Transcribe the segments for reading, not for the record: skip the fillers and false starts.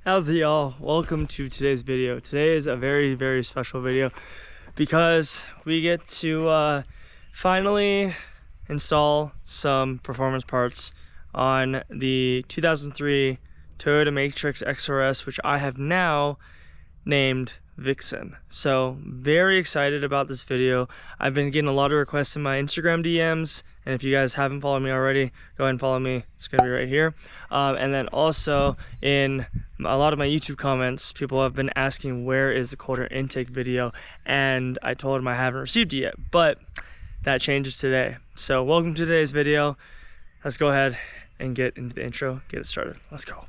How's it, y'all? Welcome to today's video. Today is a very special video because we get to finally install some performance parts on the 2003 Toyota Matrix XRS, which I have now named Vixen. So very excited about this video. I've been getting a lot of requests in my Instagram DMs, and if you guys haven't followed me already, go ahead and follow me. It's gonna be right here. And then also in a lot of my YouTube comments, people have been asking where is the cold air intake video, and I told them I haven't received it yet, but that changes today. So welcome to today's video. Let's go ahead and get into the intro, get it started. Let's go.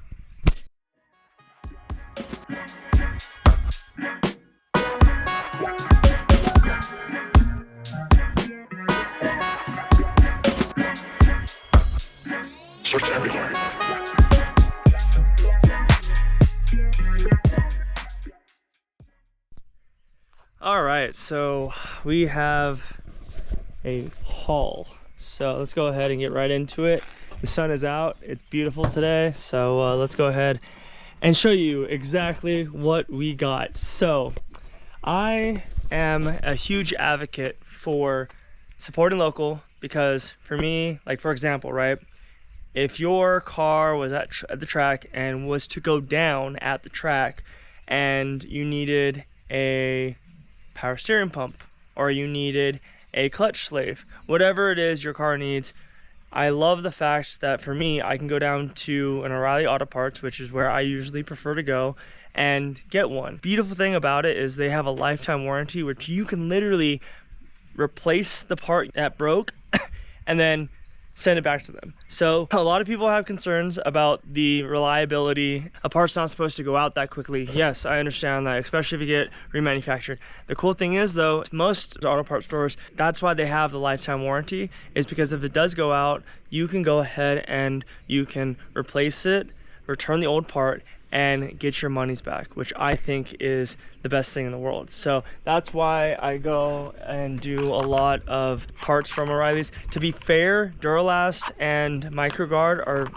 All right, so we have a haul. So let's go ahead and get right into it. The sun is out, it's beautiful today. So let's go ahead and show you exactly what we got. So I am a huge advocate for supporting local because for me, like for example, right? If your car was at the track and was to go down at the track and you needed a power steering pump or you needed a clutch slave, whatever it is your car needs, I love the fact that for me, I can go down to an O'Reilly Auto Parts, which is where I usually prefer to go, and get one. Beautiful thing about it is they have a lifetime warranty, which you can literally replace the part that broke and then send it back to them. So a lot of people have concerns about the reliability. A part's not supposed to go out that quickly. Yes, I understand that, especially if you get remanufactured. The cool thing is though, most auto parts stores, that's why they have the lifetime warranty, is because if it does go out, you can go ahead and you can replace it, return the old part, and get your monies back, which I think is the best thing in the world. So that's why I go and do a lot of parts from O'Reilly's. To be fair, Duralast and MicroGuard are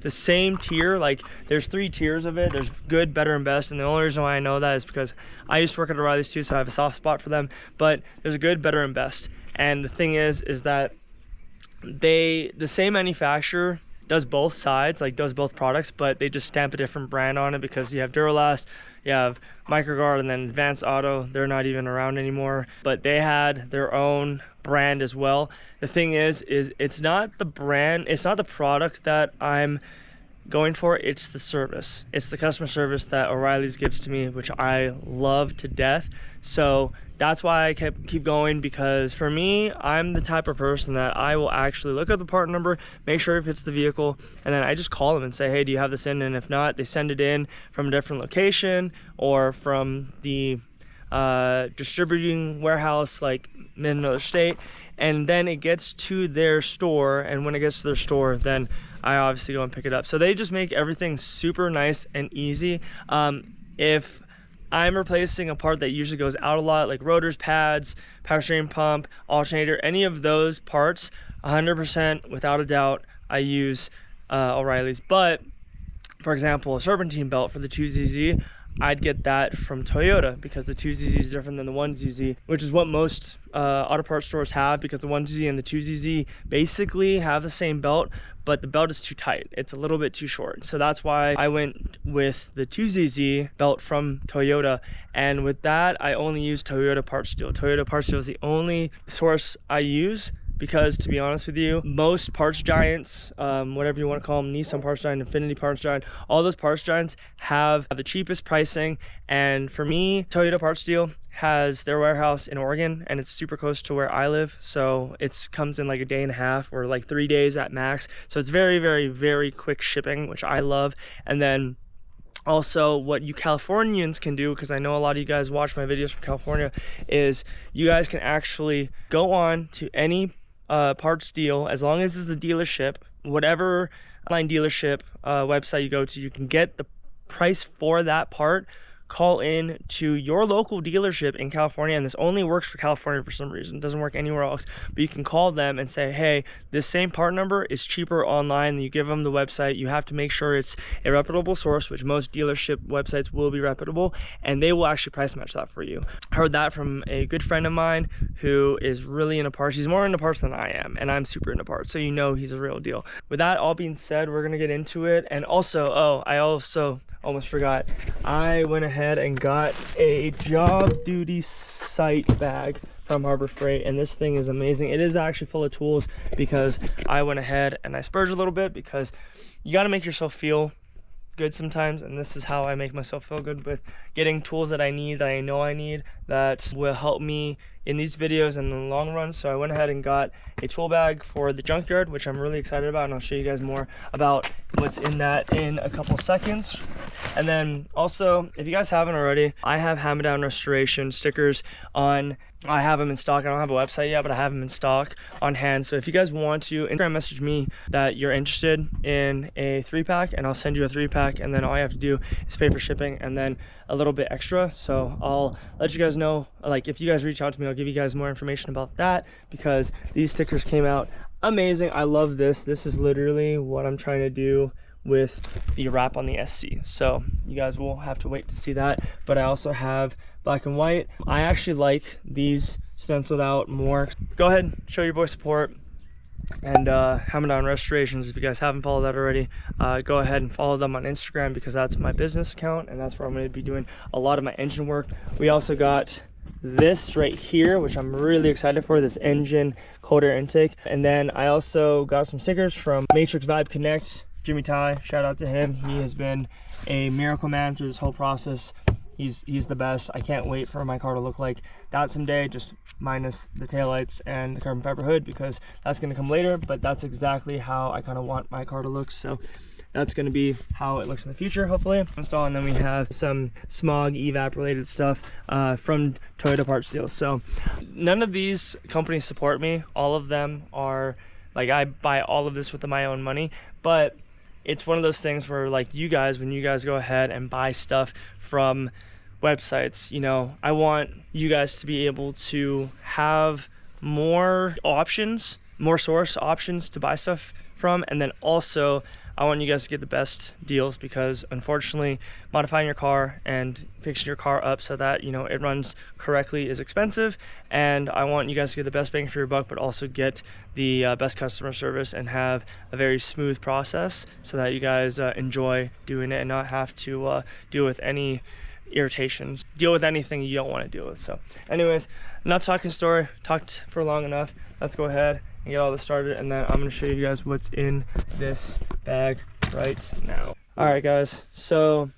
the same tier. Like there's 3 tiers of it. There's good, better, and best. And the only reason why I know that is because I used to work at O'Reilly's too, so I have a soft spot for them. But there's a good, better, and best. And the thing is that the same manufacturer does both sides, like does both products, but they just stamp a different brand on it because you have Duralast, you have MicroGuard, and then Advanced Auto. They're not even around anymore, but they had their own brand as well. The thing is it's not the brand, it's not the product that I'm going for, it's the service. It's the customer service that O'Reilly's gives to me, which I love to death. So that's why I keep going, because for me, I'm the type of person that I will actually look at the part number, make sure it fits the vehicle, and then I just call them and say, hey, do you have this in? And if not, they send it in from a different location or from the distributing warehouse, like in another state, and then it gets to their store. And when it gets to their store, then I obviously go and pick it up. So they just make everything super nice and easy. If I'm replacing a part that usually goes out a lot, like rotors, pads, power steering pump, alternator, any of those parts, 100% without a doubt, I use O'Reilly's. But for example, a serpentine belt for the 2ZZ, I'd get that from Toyota because the 2ZZ is different than the 1ZZ, which is what most auto parts stores have, because the 1ZZ and the 2ZZ basically have the same belt, but the belt is too tight. It's a little bit too short. So that's why I went with the 2ZZ belt from Toyota. And with that, I only use Toyota Part Steel. Toyota Part Steel is the only source I use, because to be honest with you, most parts giants, whatever you want to call them, Nissan Parts Giant, Infinity Parts Giant, all those parts giants have the cheapest pricing. And for me, Toyota Parts Steel has their warehouse in Oregon, and it's super close to where I live. So it comes in like a day and a half or like 3 days at max. So it's very quick shipping, which I love. And then also what you Californians can do, because I know a lot of you guys watch my videos from California, is you guys can actually go on to any parts deal, as long as it's the dealership, whatever online dealership website you go to, you can get the price for that part call in to your local dealership in California, and this only works for California for some reason, it doesn't work anywhere else, but you can call them and say, hey, this same part number is cheaper online. You give them the website. You have to make sure it's a reputable source, which most dealership websites will be reputable, and they will actually price match that for you. I heard that from a good friend of mine who is really into parts. He's more into parts than I am, and I'm super into parts, so you know he's a real deal. With that all being said, we're gonna get into it. And also, I also almost forgot, I went ahead and got a job duty site bag from Harbor Freight, and this thing is amazing. It is actually full of tools because I went ahead and I splurged a little bit, because you got to make yourself feel good sometimes, and this is how I make myself feel good, with getting tools that I need, that I know I need, that will help me in these videos and in the long run. So I went ahead and got a tool bag for the junkyard, which I'm really excited about, and I'll show you guys more about what's in that in a couple seconds. And then also, if you guys haven't already, I have Hammerdown Restoration stickers on. I have them in stock. I don't have a website yet, but I have them in stock on hand. So if you guys want to, Instagram message me that you're interested in a 3-pack, and I'll send you a 3-pack, and then all you have to do is pay for shipping and then a little bit extra. So I'll let you guys know, like, if you guys reach out to me, I'll give you guys more information about that, because these stickers came out amazing. I love this. This is literally what I'm trying to do with the wrap on the SC. So you guys will have to wait to see that. But I also have black and white. I actually like these stenciled out more. Go ahead, show your boy support. And Hammerdown Restorations, if you guys haven't followed that already, go ahead and follow them on Instagram, because that's my business account, and that's where I'm going to be doing a lot of my engine work. We also got this right here, which I'm really excited for, this Injen cold air intake. And then I also got some stickers from Matrix Vibe Connect. Jimmy Ty, shout out to him. He has been a miracle man through this whole process. He's the best. I can't wait for my car to look like that someday, just minus the taillights and the carbon fiber hood, because that's going to come later, but that's exactly how I kind of want my car to look. So that's going to be how it looks in the future, hopefully. And then we have some smog evap related stuff from Toyota Parts Deals. So none of these companies support me. All of them are like, I buy all of this with my own money, but it's one of those things where, like, you guys, when you guys go ahead and buy stuff from websites, you know, I want you guys to be able to have more options, more source options to buy stuff from. And then also, I want you guys to get the best deals, because unfortunately, modifying your car and fixing your car up so that, you know, it runs correctly is expensive. And I want you guys to get the best bang for your buck, but also get the best customer service and have a very smooth process, so that you guys enjoy doing it and not have to deal with any irritations, deal with anything you don't want to deal with. So anyways, enough talking story, talked for long enough. Let's go ahead and get all this started, and then I'm going to show you guys what's in this bag right now. All right guys, so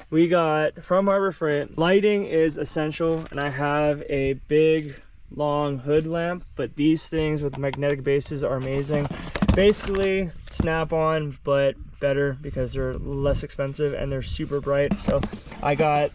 we got from Harbor Freight, lighting is essential, and I have a big long hood lamp, but these things with magnetic bases are amazing. Basically snap-on, but better, because they're less expensive and they're super bright. So I got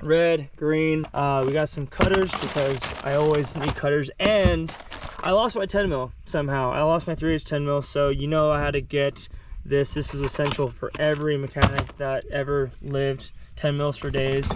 red, green, we got some cutters, because I always need cutters, and I lost my 10 mil somehow. I lost my 3/8 10 mil, so you know I had to get this. This is essential for every mechanic that ever lived. 10 mils for days.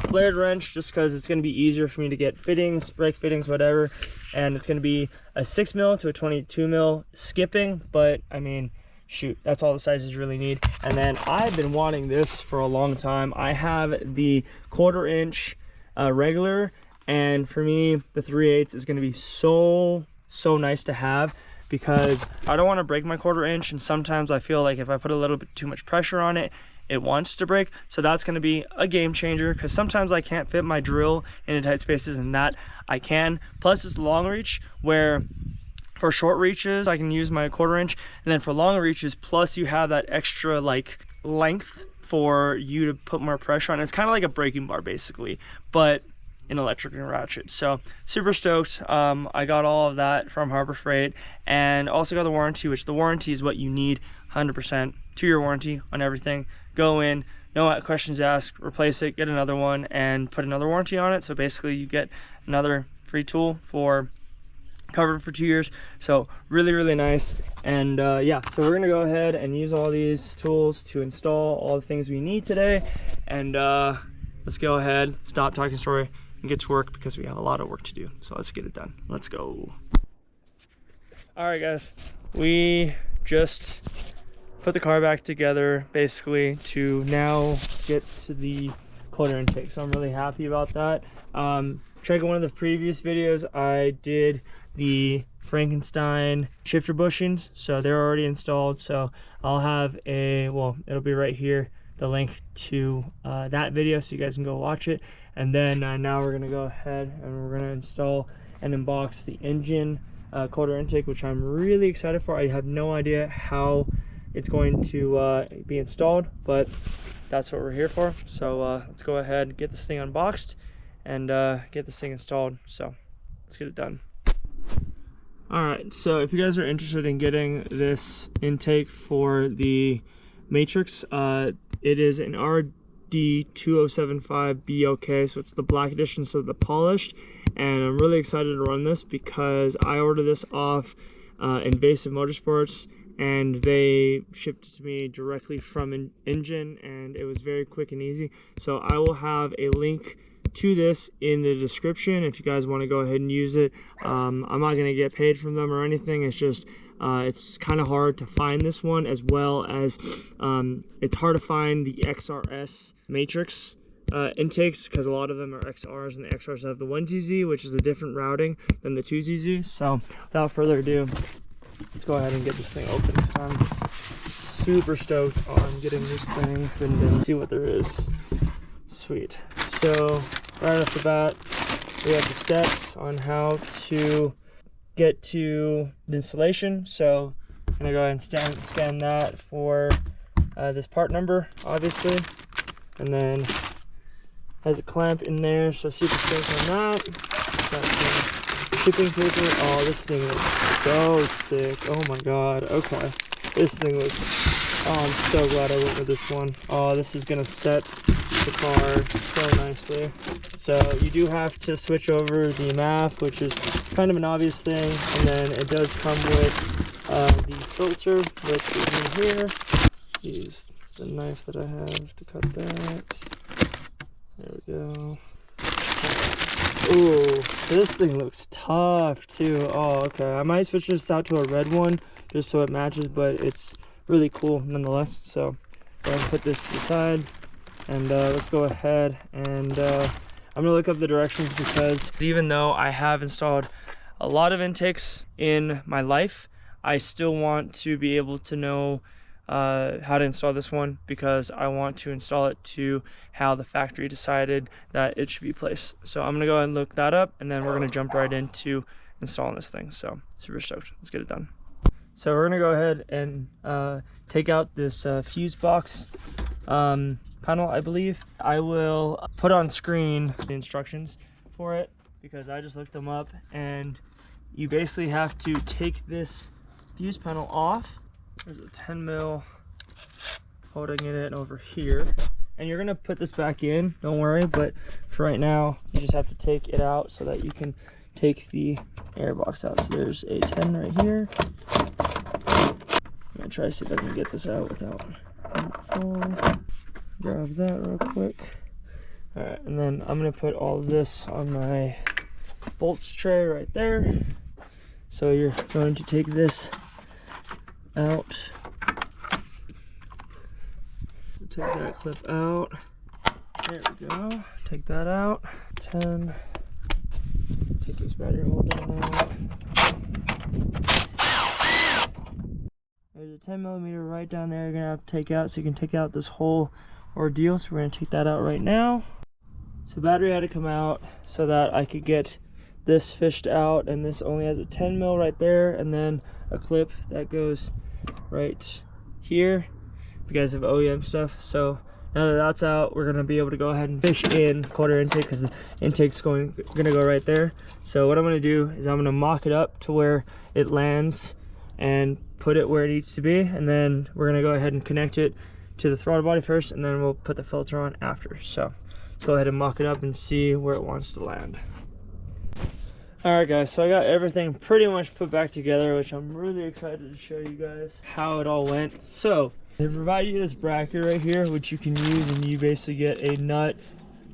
Flared wrench, just because it's going to be easier for me to get fittings, brake fittings, whatever. And it's going to be a 6 mil to a 22 mil skipping, but I mean, shoot, that's all the sizes you really need. And then I've been wanting this for a long time. I have the 1/4 inch regular, and for me the 3/8 is going to be so nice to have, because I don't want to break my 1/4 inch, and sometimes I feel like if I put a little bit too much pressure on it, it wants to break. So that's going to be a game changer, because sometimes I can't fit my drill into tight spaces, and that I can. Plus it's long reach, where for short reaches I can use my 1/4 inch, and then for long reaches, plus you have that extra like length for you to put more pressure on. It's kind of like a braking bar basically, but in electric and ratchet. So super stoked. I got all of that from Harbor Freight, and also got the warranty, which the warranty is what you need. 100% 2-year warranty on everything. Go in, no questions asked, replace it, get another one, and put another warranty on it. So basically you get another free tool for covered for 2 years, so really nice. And yeah, so we're gonna go ahead and use all these tools to install all the things we need today. And let's go ahead, stop talking story, and get to work because we have a lot of work to do. So let's get it done. Let's go. All right, guys, we just put the car back together basically to now get to the quarter intake, so I'm really happy about that. Check out one of the previous videos. I did the Frankenstein shifter bushings, so they're already installed. So I'll have well, it'll be right here, the link to that video, so you guys can go watch it. And then now we're gonna go ahead and we're gonna install and unbox the Injen quarter intake, which I'm really excited for. I have no idea how it's going to be installed, but that's what we're here for. So let's go ahead and get this thing unboxed and get this thing installed. So let's get it done. All right, so if you guys are interested in getting this intake for the Matrix, it is an RD2075 BOK, so it's the black edition, so the polished. And I'm really excited to run this because I ordered this off Invasive Motorsports, and they shipped it to me directly from Injen, and it was very quick and easy. So I will have a link to this in the description if you guys want to go ahead and use it. I'm not going to get paid from them or anything. It's just it's kind of hard to find this one, as well as it's hard to find the XRS Matrix intakes, because a lot of them are XRs, and the XRs have the 1ZZ, which is a different routing than the 2ZZ. So without further ado, let's go ahead and get this thing open, because I'm super stoked on getting this thing opened and see what there is. Sweet. So right off the bat, we have the steps on how to get to the installation. So I'm gonna go ahead and scan that for this part number, obviously, and then has a clamp in there, so super stoked on that. Got some shipping paper. Oh, this thing looks so sick. Oh my god. Okay, this thing looks, oh, I'm so glad I went with this one. Oh, this is gonna set the car so nicely. So you do have to switch over the MAF, which is kind of an obvious thing, and then it does come with the filter, which is in here. Use the knife that I have to cut that. There we go. Ooh, this thing looks tough too. Oh, okay. I might switch this out to a red one just so it matches, but it's really cool nonetheless. So go ahead and put this to the side, and let's go ahead and I'm gonna look up the directions, because even though I have installed a lot of intakes in my life, I still want to be able to know how to install this one, because I want to install it to how the factory decided that it should be placed. So I'm gonna go ahead and look that up, and then we're gonna jump right into installing this thing. So super stoked. Let's get it done. So we're gonna go ahead and take out this fuse box panel, I believe. I will put on screen the instructions for it, because I just looked them up, and you basically have to take this fuse panel off. There's a 10 mil holding it in over here, and you're gonna put this back in, don't worry, but for right now you just have to take it out so that you can take the airbox out. So there's a 10 right here. I'm gonna try to see if I can get this out without grab that real quick. All right, and then I'm gonna put all of this on my bolts tray right there. So you're going to take this out, take that clip out, there we go, take that out, 10, take this battery holder out, there's a 10mm right down there you're gonna have to take out, so you can take out this whole ordeal. So we're gonna take that out right now. So battery had to come out so that I could get this fished out, and this only has a 10mm right there, and then a clip that goes right here if you guys have OEM stuff. So now that that's out, we're gonna be able to go ahead and fish in quarter intake, because the intake's gonna go right there. So what I'm gonna do is I'm gonna mock it up to where it lands and put it where it needs to be, and then we're gonna go ahead and connect it to the throttle body first, and then we'll put the filter on after. So let's go ahead and mock it up and see where it wants to land. All right guys, so I got everything pretty much put back together, which I'm really excited to show you guys how it all went. So they provide you this bracket right here, which you can use, and you basically get a nut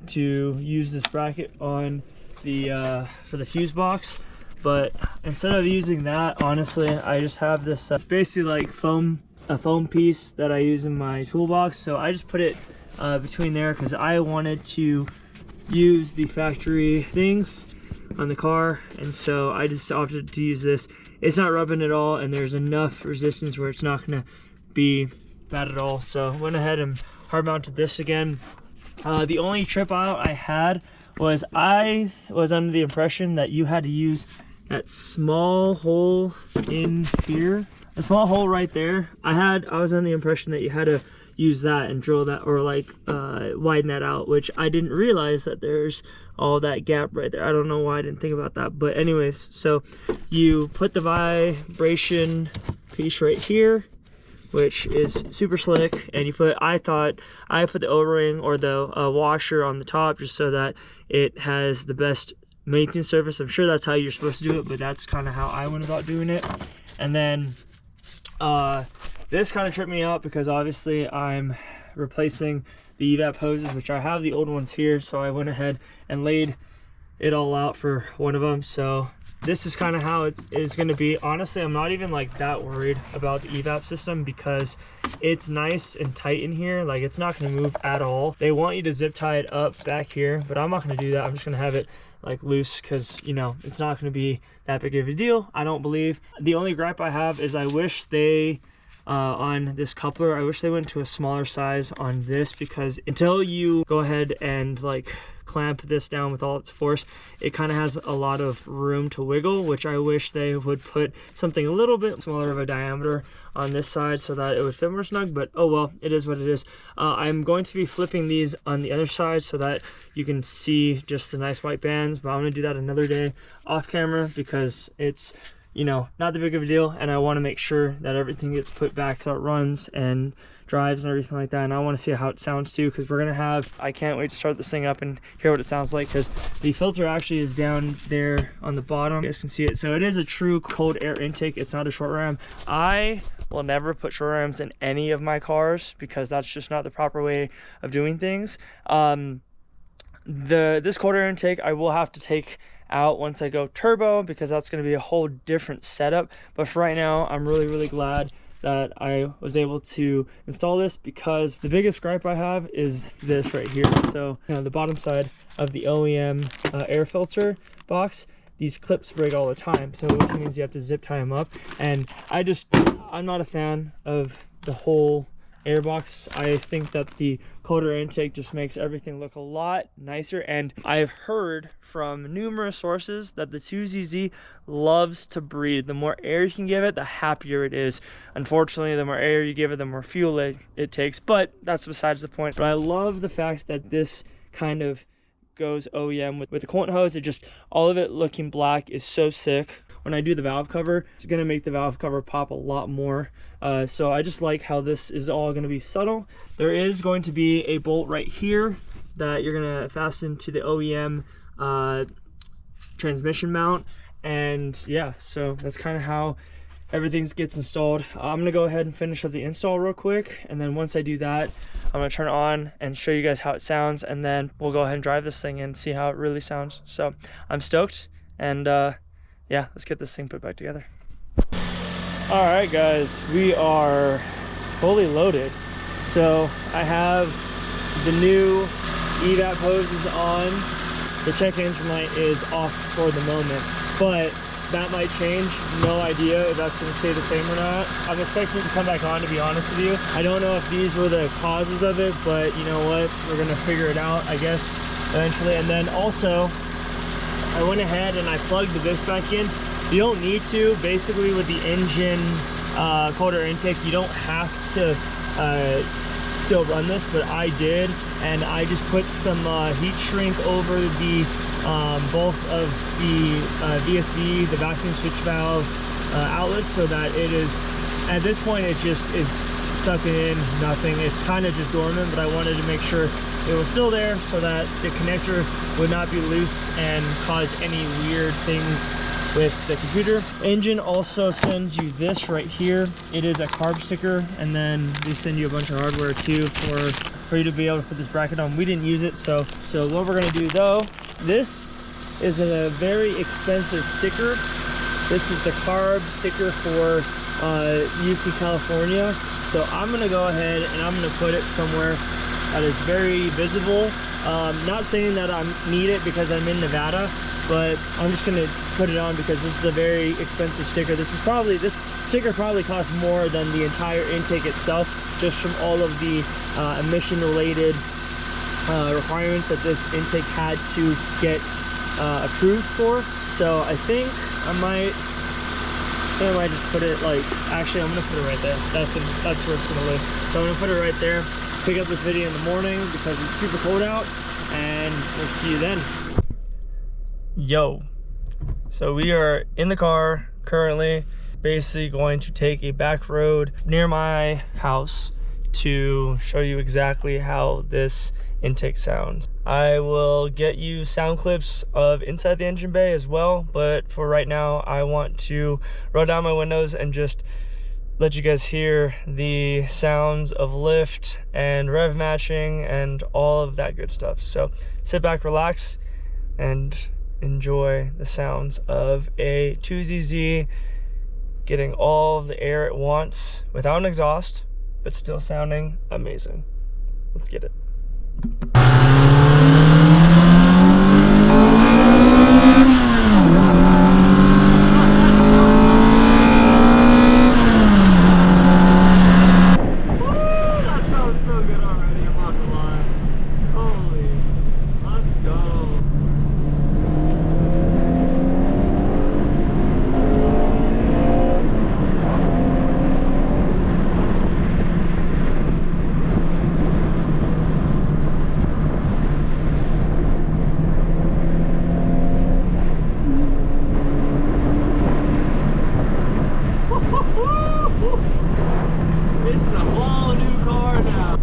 to use this bracket on the for the fuse box. But instead of using that, honestly, I just have this it's basically like a foam piece that I use in my toolbox. So I just put it between there because I wanted to use the factory things on the car, and so I just opted to use this. It's not rubbing at all, and there's enough resistance where it's not going to be bad at all. So I went ahead and hard mounted this again. The only trip out I had was I was under the impression that you had to use that small hole in here, a small hole right there. I was under the impression that you had to use that and drill that, or like widen that out, which I didn't realize that there's all that gap right there. I don't know why I didn't think about that, but anyways, so you put the vibration piece right here, which is super slick, and you put, I put the O-ring or the washer on the top just so that it has the best maintenance surface. I'm sure that's how you're supposed to do it, but that's kind of how I went about doing it. And then this kind of tripped me out because obviously I'm replacing the evap hoses, which I have the old ones here, so I went ahead and laid it all out for one of them. So this is kind of how it is going to be. Honestly, I'm not even like that worried about the evap system because it's nice and tight in here. Like, it's not going to move at all. They want you to zip tie it up back here, but I'm not going to do that. I'm just going to have it like loose because, you know, it's not going to be that big of a deal, I don't believe. The only gripe I have is I wish they on this coupler, I wish they went to a smaller size on this, because until you go ahead and like clamp this down with all its force, it kind of has a lot of room to wiggle, which I wish they would put something a little bit smaller of a diameter on this side so that it would fit more snug. But oh well, it is what it is. I'm going to be flipping these on the other side so that you can see just the nice white bands, but I'm going to do that another day off camera because it's, you know, not that big of a deal, and I want to make sure that everything gets put back so it runs and drives and everything like that. And I want to see how it sounds too, because we're gonna have, I can't wait to start this thing up and hear what it sounds like, because the filter actually is down there on the bottom. You guys can see it. So it is a true cold air intake. It's not a short ram. I will never put short rams in any of my cars because that's just not the proper way of doing things. This cold air intake I will have to take out once I go turbo, because that's going to be a whole different setup. But for right now, I'm really glad that I was able to install this, because the biggest gripe I have is this right here. So, you know, the bottom side of the OEM air filter box, these clips break all the time, so which means you have to zip tie them up, and I'm not a fan of the whole airbox. I think that the cold air intake just makes everything look a lot nicer, and I've heard from numerous sources that the 2ZZ loves to breathe. The more air you can give it, the happier it is. Unfortunately, the more air you give it, the more fuel it takes, but that's besides the point. But I love the fact that this kind of goes OEM with the coolant hose. It just, all of it looking black is so sick. When I do the valve cover, it's gonna make the valve cover pop a lot more. So I just like how this is all gonna be subtle. There is going to be a bolt right here that you're gonna fasten to the OEM transmission mount. And yeah, so that's kind of how everything gets installed. I'm gonna go ahead and finish up the install real quick, and then once I do that, I'm gonna turn it on and show you guys how it sounds, and then we'll go ahead and drive this thing and see how it really sounds. So I'm stoked, and yeah, let's get this thing put back together. All right guys, we are fully loaded. So I have the new evap hoses on. The check engine light is off for the moment, but that might change. No idea if that's going to stay the same or not. I'm expecting it to come back on, to be honest with you. I don't know if these were the causes of it, but you know what, we're going to figure it out, I guess, eventually. And then also, I went ahead and I plugged this back in. You don't need to. Basically, with the Injen cold air intake, you don't have to still run this, but I did, and I just put some heat shrink over the both of the VSV, the vacuum switch valve outlets, so that it is, at this point, it just is sucking in, nothing. It's kind of just dormant, but I wanted to make sure it was still there so that the connector would not be loose and cause any weird things with the computer. Injen also sends you this right here. It is a carb sticker, and then they send you a bunch of hardware too for you to be able to put this bracket on. We didn't use it, so what we're gonna do though, this is a very expensive sticker. This is the carb sticker for UC California. So I'm gonna go ahead and I'm gonna put it somewhere that is very visible. Not saying that I need it because I'm in Nevada, but I'm just gonna put it on because this is a very expensive sticker. This sticker probably costs more than the entire intake itself, just from all of the emission related requirements that this intake had to get approved for. So I think I might just put it like, actually I'm gonna put it right there. That's where it's gonna live. So I'm gonna put it right there. Pick up this video in the morning because it's super cold out, and we'll see you then. Yo, so we are in the car currently, basically going to take a back road near my house to show you exactly how this intake sounds. I will get you sound clips of inside the engine bay as well, but for right now I want to roll down my windows and just let you guys hear the sounds of lift and rev matching and all of that good stuff. So sit back, relax, and enjoy the sounds of a 2ZZ getting all of the air it wants without an exhaust, but still sounding amazing. Let's get it. This is a whole new car now.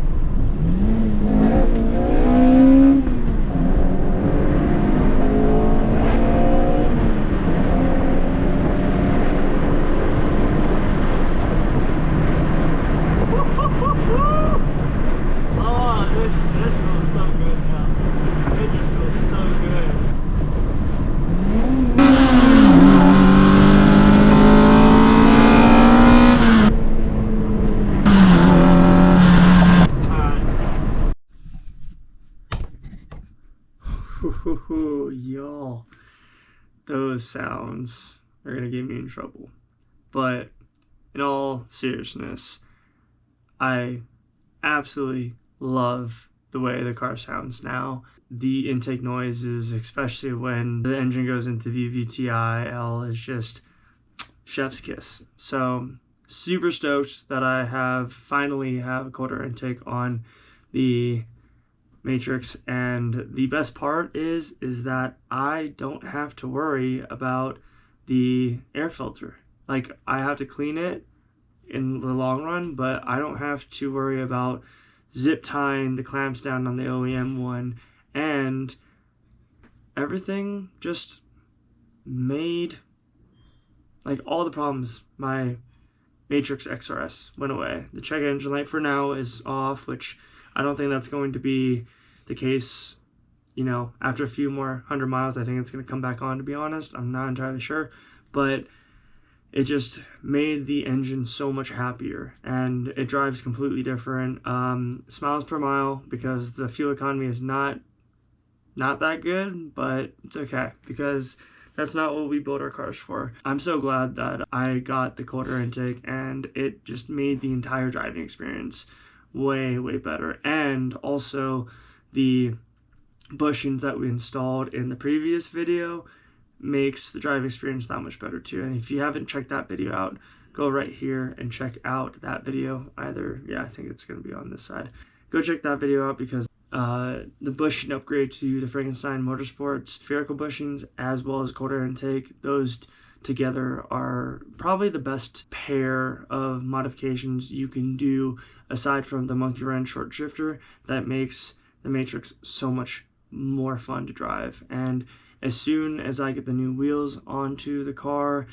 Oh, this feels so good now. It just feels so good. Y'all, those sounds are gonna get me in trouble. But in all seriousness, I absolutely love the way the car sounds now. The intake noises, especially when the engine goes into VVTLI, is just chef's kiss. So super stoked that I finally have a quarter intake on the Matrix, and the best part is that I don't have to worry about the air filter. Like, I have to clean it in the long run, but I don't have to worry about zip tying the clamps down on the OEM one, and everything just made, like, all the problems. My Matrix XRS went away. The check engine light for now is off, which I don't think that's going to be the case, you know, after a few more 100 miles. I think it's going to come back on, to be honest. I'm not entirely sure, but it just made the engine so much happier, and it drives completely different. Smiles per mile, because the fuel economy is not that good, but it's okay because that's not what we build our cars for. I'm so glad that I got the quarter intake, and it just made the entire driving experience way better. And also the bushings that we installed in the previous video makes the driving experience that much better too. And if you haven't checked that video out, go right here and check out that video. I think it's going to be on this side. Go check that video out because the bushing upgrade to the Frankenstein Motorsports spherical bushings, as well as cold air intake. Those together are probably the best pair of modifications you can do, aside from the monkey wrench short shifter that makes the Matrix so much more fun to drive. And as soon as I get the new wheels onto the car,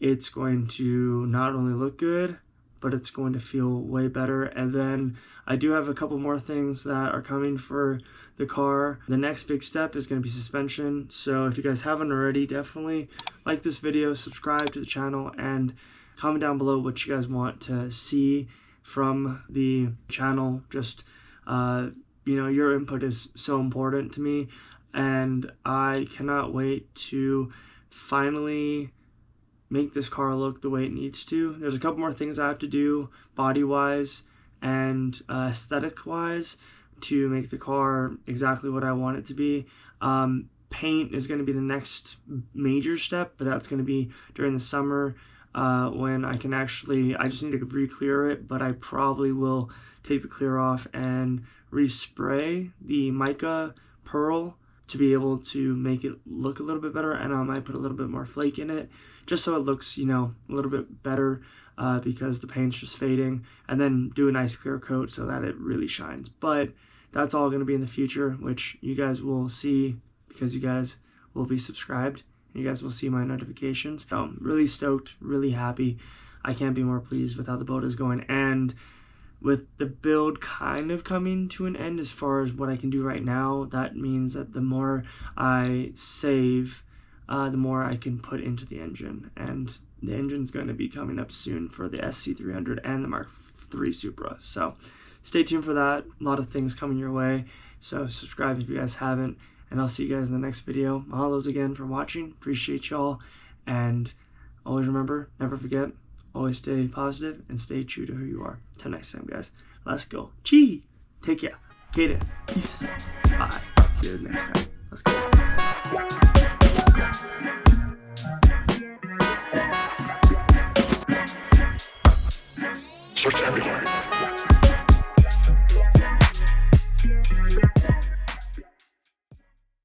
it's going to not only look good, but it's going to feel way better. And then I do have a couple more things that are coming for the car. The next big step is going to be suspension. So if you guys haven't already, definitely like this video, subscribe to the channel, and comment down below what you guys want to see from the channel. Just, you know, your input is so important to me, and I cannot wait to finally make this car look the way it needs to. There's a couple more things I have to do body-wise and aesthetic-wise to make the car exactly what I want it to be. Paint is going to be the next major step, but that's going to be during the summer when I can actually, I just need to re-clear it, but I probably will take the clear off and respray the mica pearl to be able to make it look a little bit better, and I might put a little bit more flake in it just so it looks, you know, a little bit better because the paint's just fading, and then do a nice clear coat so that it really shines. But that's all going to be in the future, which you guys will see because you guys will be subscribed and you guys will see my notifications. So I'm really stoked, really happy. I can't be more pleased with how the boat is going, and with the build kind of coming to an end as far as what I can do right now, that means that the more I save, the more I can put into the engine. And the engine's going to be coming up soon for the SC300 and the Mark III Supra. So stay tuned for that. A lot of things coming your way. So subscribe if you guys haven't, and I'll see you guys in the next video. Mahalo's again for watching. Appreciate y'all. And always remember, never forget, always stay positive and stay true to who you are. Till next time, guys. Let's go. Gee. Take care. Get it. Peace. Bye. See you next time. Let's go.